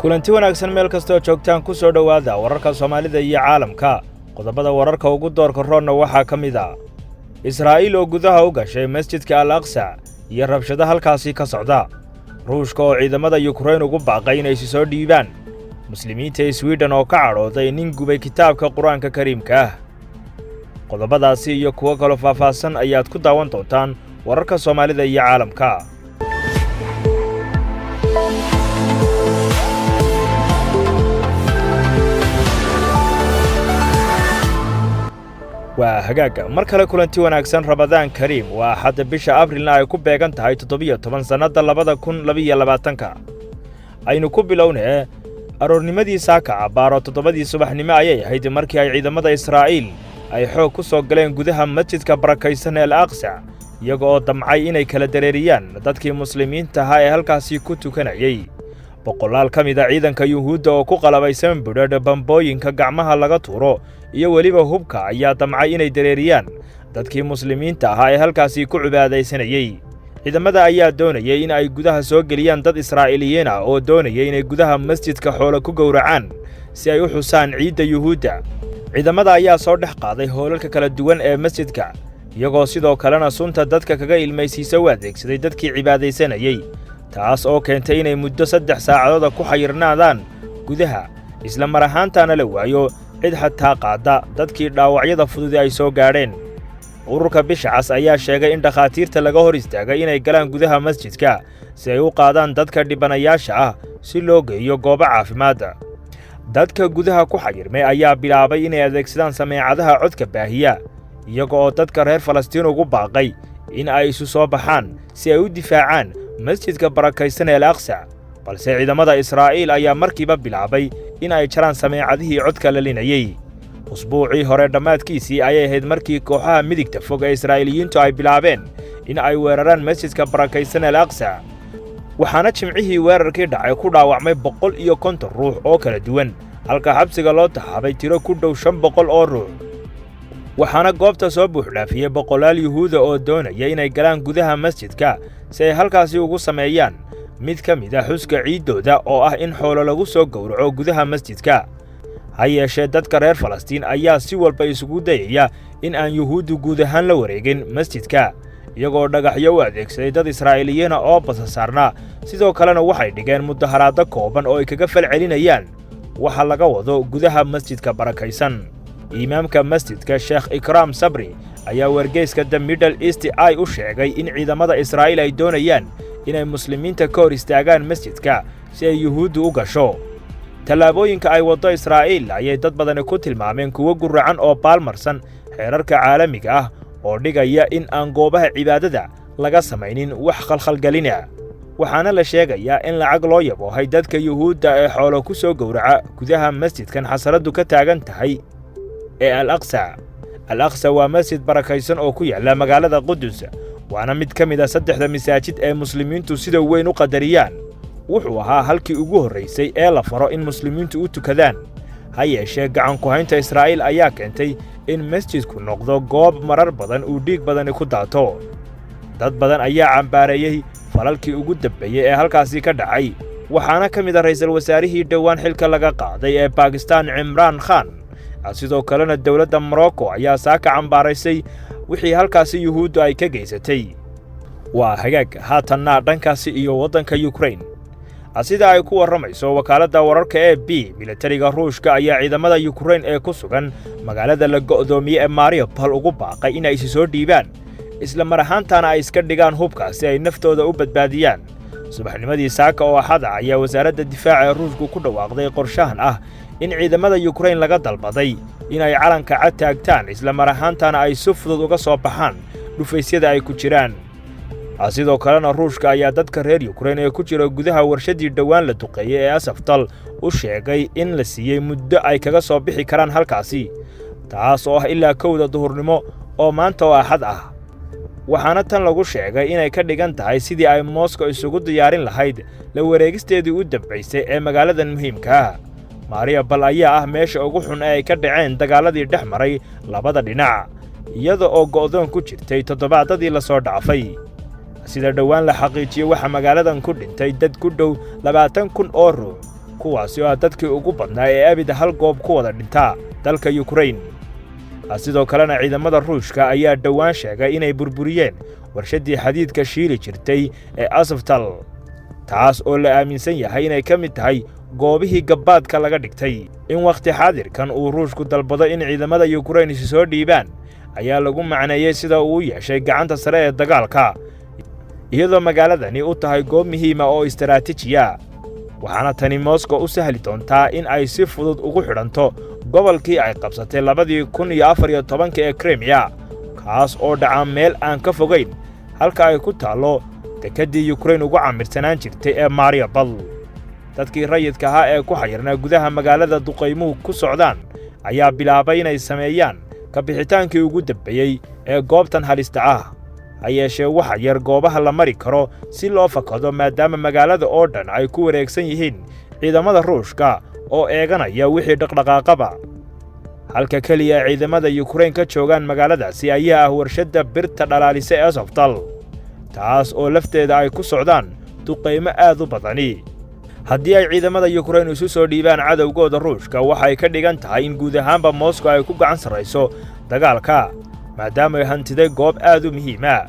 kulanti wanaagsan meel kasta oo joogtaan ku soo dhawaada wararka Soomaalida iyo caalamka. Qodobada wararka ugu doorka roonna waxaa ka mid ah Israa'iil oo gudaha u gashay masjidka Al-Aqsa iyo rabshado halkaasi ka socda. Ruushka oo ciidamada Ukraine ugu baaqay inay soo dhiibaan. Muslimiinta Sweden oo ka cadhooday nin gubay kitaabka Quraanka Kariimka ah. Qodobadaasi iyo kuwa kale faahfaahsan ayaad ku daawan doontaan wararka Soomaalida iyo caalamka. waa hagaaga mar kale kulanti wanaagsan Ramadaan Kariim waa xadda bisha Abriilna ay ku beegan tahay 17 sanada 2022 aynu ku bilownaa aroornimadii saaka baaro 7 subaxnimo ayay ahayd markii ay ciidamada Israa'iil ay xoog ku soo galeen gudaha masjidka barakaysan ee Al-Aqsa iyaga oo damcay inay kala dareeriyaan dadkii muslimiinta ahaa ee halkaasi ku tukanayay. boqolaal ka mid ah ciidanka Yuhuudda oo ku qalabaysan budhadh bambooyinka gacmaha laga tuuro iyo waliba hubka ayaa damcay inay dareeriyaan dadkii muslimiinta ahaa ee halkaasi ku cibaadaysanayay. ciidamada ayaa doonayay in ay gudaha soo geliyaan dad Israa'iiliyiin ah oo doonayay inay gudaha masjidka xoolo ku gowracaan si ay u xusaan ciidda Yuhuudda. ciidamada ayaa soo dhex qaaday hoolalka kala duwan ee masjidka iyagoo sidoo kalena sunta dadka kaga ilmaysiisa u adeegsaday dadkii cibaadaysanayay, taas oo keentay inay muddo 3 saacadood ku xayirnaadaan gudaha isla mar ahaantaana la waayo cid xataa qaada dadkii dhaawacyada fudud ay soo gaadheen. ururka Bishacas ayaa sheegay in dhakhaatiirta laga hor istaagay inay galaan gudaha masjidka si ay u qaadaan dadka dhibanayaasha ah si loo geeyo goobo caafimaad. dadka gudaha ku xayirmay ayaa bilaabay inay adeegsadaan sameecadaha codka baahiya iyaga oo dadka reer Falastiin ugu baaqay in ay isu soo baxaan si ay u difaacaan masjidka barakaysan ee Al-Aqsa, balse ciidamada Israa'iil ayaa markiiba bilaabay in ay jaraan sameecadihii codka la linayay. usbuucii hore dhamaadkiisii ayay ahayd markii kooxaha midigta fog ee Israa'iiliyiintu ay bilaabeen in ay weeraraan masjidka barakaysan ee Al-Aqsa, waxaana jimcihii weerarkii dhacay ku dhaawacmay 150 ruux oo kala duwan halka xabsiga loo taxaabay tiro ku dhow 500 oo ruux. waxaana goobta soo buuxdhaafiyay boqolaal Yuhuud oo doonaya inay galaan gudaha masjidka si ay halkaasi ugu sameeyaan mid ka mid ah xuska ciidooda oo ah in xoolo lagu soo gowraco gudaha masjidka. ha yeeshee dadka reer Falastiin ayaa si walba isugu dayaya in aan Yuhuuddu guud ahaan la wareegin masjidka iyagoo dhagaxyo u adeegsaday dad Israa'iiliyiin oo basasaarna. sidoo kalena waxay dhigeen mudaharaado kooban oo ay kaga falcelinayaan waxa laga wado gudaha masjidka barakaysan. imaamka masjidka Sheikh Ikram Sabri ayaa wargeyska The Middle East ay u sheegay in ciidamada Israa'iil ay doonayaan inay muslimiinta ka hor istaagaan masjidka si ay Yuhuuddu u gasho. tallaabooyinka ay wado Israa'iil ayay dad badan ku tilmaameen kuwa guracan oo baalmarsan xeerarka caalamiga ah oo dhigaya in aan goobaha cibaadada laga samaynin wax khalkhalgelina. waxaana la sheegayaa in lacag loo yaboohay dadka Yuhuudda ee xoolo ku soo gowraca gudaha masjidkan xasaradu ka taagan tahay ee Al-Aqsa. Al-Aqsa waa masjid barakaysan oo ku yaala magaalada Qudus, waana mid ka mid ah 3 masaajid ee muslimiintu sida weyn u qadariyaan. wuxuu ahaa halkii ugu horeysay ee la faro in muslimiintu u tukadaan. ha yeeshee gacan ku haynta Israa'iil ayaa keentay in masjidku noqdo goob marar badan uu dhiig badan ku daato. dad badan ayaa cambaareeyay falalkii ugu dambeeyay ee halkaasi ka dhacay, waxaana ka mid ah ra'iisul wasaarihii dhawaan xilka laga qaaday ee Pakistan Imran Khan. sidoo kalena dawladda Morocco ayaa saaka cambaaraysay wixii halkaasi Yuhuuddu ay ka geysatay. waa hagaag haatanna dhankaasi iyo waddanka Ukraine. sida ay ku waramayso wakaaladda wararka ee militariga Ruushka ayaa ciidamada Ukraine ee ku sugan magaalada la go'doomiyay ee Mariupol ugu baaqay in ay soo dhiibaan isla mar ahaantaana ay iska dhigaan hubka si ay naftooda u badbaadiyaan. subaxnimadii saaka oo Axad ayaa wasaaradda difaaca ee Ruushku ku dhawaaqday qorshahan ah in ciidamada Ukraine laga dalbaday in ay calanka cad taagtaan isla mar ahaantaana ay si fudud uga soo baxaan dhufaysyada ay ku jiraan. sidoo kalena Ruushka ayaa dadka reer Ukraine ee ku jira gudaha warshadii dhawaan la duqeeyay ee Azovstal u sheegay in la siiyay muddo ay kaga soo bixi karaan halkaasi, taas oo ah ilaa 1 duhurnimo oo maanta oo Axad ah. waxaana tan lagu sheegay inay ka dhigan tahay sidii ay Moscow isugu diyaarin lahayd la wareegisteedii u dambeysay ee magaaladan muhiimka ah. Mariupol ayaa ah meesha ugu xun ee ay ka dhaceen dagaaladii dhex maray labada dhinac, iyada oo go'doon ku jirtay toddobaadadii la soo dhaafay. sida dhawaan la xaqiijiyay waxa magaaladan ku dhintay dad ku dhow 20,000 oo ruux kuwaasi oo dadkii ugu badnaa ee abid hal goob ku wada dhinta dalka Ukraine. sidoo kalena ciidamada Ruushka ayaa dhawaan sheegay inay burburiyeen warshadii xadiidka shiili jirtay ee Azovstal, taas oo la aaminsan yahay inay ka mid tahay goobihii gabaadka laga dhigtay. In waqti xaadirkan uu Ruushku dalbado in ciidamada Ukraine soo dhiibaan ayaa lagu macneeyay sida uu yeeshay gacanta sare ee dagaalka, iyadoo magaaladani u tahay goob muhiim ah oo istiraatiiji ah. waxaana tani Moscow u sahli doontaa in ay si fudud ugu xidhanto gobolkii ay qabsatay 2014 ee Crimea, kaas oo dhaca meel aan ka fogeyn halka ay ku taalo dekedii Ukraine ugu camirsanaan jirtay ee Mariupol. dadkii rayidka ahaa ee ku xayirnaa gudaha magaalada duqaymuhu ku socdaan ayaa bilaabay inay sameeyaan ka bixitaankii ugu dambeeyay ee goobtan halista ah. hayeeshee waxa yar goobaha la mari karo si loo fakado maadaama magaalada oo dhan ay ku wareegsan yihiin ciidamada Ruushka oo eeganaya wixii dhaqdhaqaaqaba. halka kaliya ciidamada Ukraine ka joogaan magaaladaasi ayaa ah warshadda birta dhalaalisa ee Azovstal, taas oo lafteeda ay ku socdaan duqaymo aad u badani. haddii ay ciidamada Ukraine isu soo dhiibaan cadowgooda Ruushka, waxay ka dhigan tahay in guud ahaanba Moscow ay ku gacan sarrayso dagaalka, maadaama ay hantiday goob aad u muhiim ah.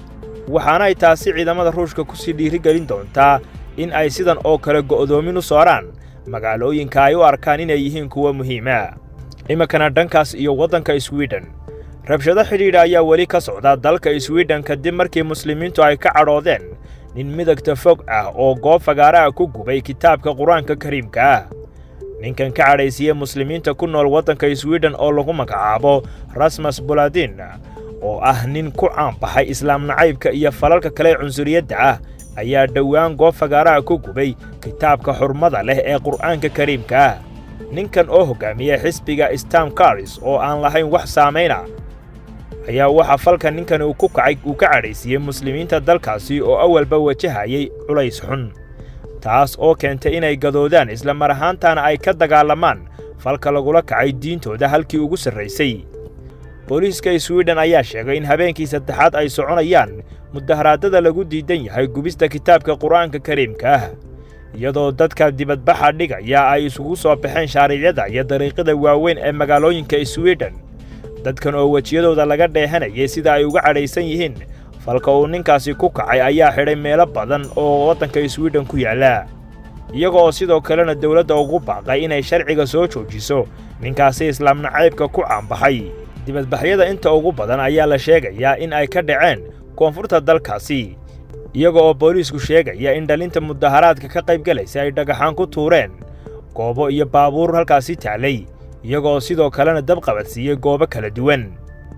waxaana ay taasi ciidamada Ruushka ku sii dhiirigelin doontaa in ay sidan oo kale go'doomin u saaraan magaalooyinka ay u arkaan inay yihiin kuwa muhiim ah. iminkana dhankaas iyo waddanka Sweden, rabshado xidhiidha ayaa weli ka socda dalka Sweden kadib markii muslimiintu ay ka cadhoodeen nin midagta fog ah oo goob fagaara ku gubay kitaabka Quraanka Kariimka ah. ninkan ka cadhaysiyay muslimiinta ku nool waddanka Sweden oo lagu magacaabo Rasmus Paludan, oo ah nin ku caan baxay islaam nacaybka iyo falalka kale cunsuriyadda ah, ayaa dhawaan goob fagaara ku gubay kitaabka xurmada leh ee Quraanka Kariimka ah. ninkan oo hogaamiya xisbiga Stam Karis oo aan lahayn wax saameyna ayaa waxa falka ninkan uu ka cadhaysiyay muslimiinta dalkaasi oo awalba wajahayay culays xun, taas oo keentay inay gadoodaan isla mar ahaantaana ay ka dagaalamaan falka lagula kacay diintooda halkii ugu sarraysay. booliiska Sweden ayaa sheegay in habeenkii saddexaad ay soconayaan mudaharaadada lagu diidan yahay gubista kitaabka Quraanka Kariimka ah, iyadoo dadka dibadbaxa dhigaya ay isugu soo baxeen shaariicada iyo dariiqada waaweyn ee magaalooyinka Sweden. dadkan oo wajiyadooda laga dheehanayay sida ay uga cadhaysan yihiin falka uu ninkaasi ku kacay ayaa xidhay meelo badan oo waddanka Sweden ku yaala, iyagoo sidoo kalena dawladda ugu baaqay inay sharciga soo joojiso ninkaasi islaam nacaybka ku caanbaxay. dibadbaxyada inta ugu badan ayaa la sheegayaa in ay ka dhaceen koonfurta dalkaasi, iyaga oo booliisku sheegaya in dhalinta mudaharaadka ka qaybgalaysa ay dhagaxaan ku tuureen goobo iyo baabuur halkaasi taalay, iyagoo sidoo kalena dab qabadsiiyey goobo kala duwan.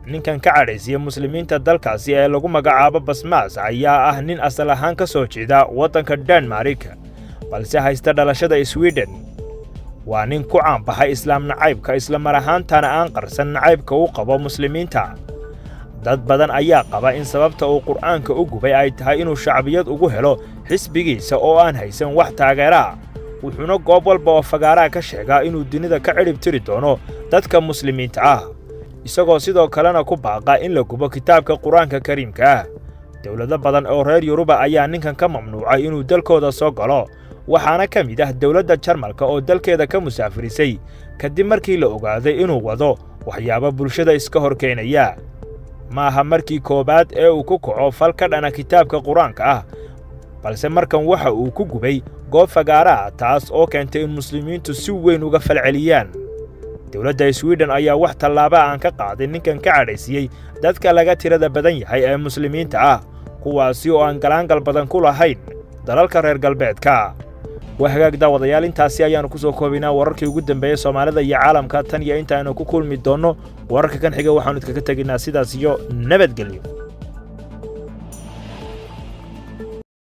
ninkan ka cadhaysiyay muslimiinta dalkaasi ee lagu magacaabo Basmas ayaa ah nin asal ahaan ka soo jeeda waddanka Denmark balse haysta dhalashada Sweden. waa nin ku caan baxay islaam nacaybka isla mar ahaantaana aan qarsan nacaybka uu qabo muslimiinta. dad badan ayaa qaba in sababta uu Qur'aanka u gubay ay tahay inuu shacbiyad ugu helo xisbigiisa oo aan haysan wax taageera, wuxuuna goob walba oo fagaara ka sheegaa inuu dunida ka cirib tiri doono dadka muslimiinta ah, isagoo sidoo kalena ku baaqa in la gubo kitaabka Quraanka Kariimka ah. dawlado badan oo reer Yuruba ayaa ninkan ka mamnuucay inuu dalkooda soo galo, waxaana ka mid ah dawladda Jarmalka oo dalkeeda ka musaafirisay kadib markii la ogaaday inuu wado waxyaabo bulshada iska horkeenaya. maaha markii koobaad ee uu ku kaco fal ka dhana kitaabka Quraanka ah, balse markan waxa uu ku gubay goob fagaara, taas oo keentay in muslimiintu si weyn uga falceliyaan. dawladda Sweden ayaa wax tallaabo aan ka qaadin ninkan ka cadhaysiyay dadka laga tirada badan yahay ee muslimiinta ah, kuwaasi oo aan galaangal badan ku lahayn dalalka reer galbeedka. وهاجاك دعوة ديال intaasi ayaanu ku soo koobinaa wararkii ugu dambeeyay Soomaalida iyo caalamka tan iyo inta aanu ku kulmi doono wararka kan xiga waxaanu idinkaga tagnaa sidaas iyo nabadgelyo.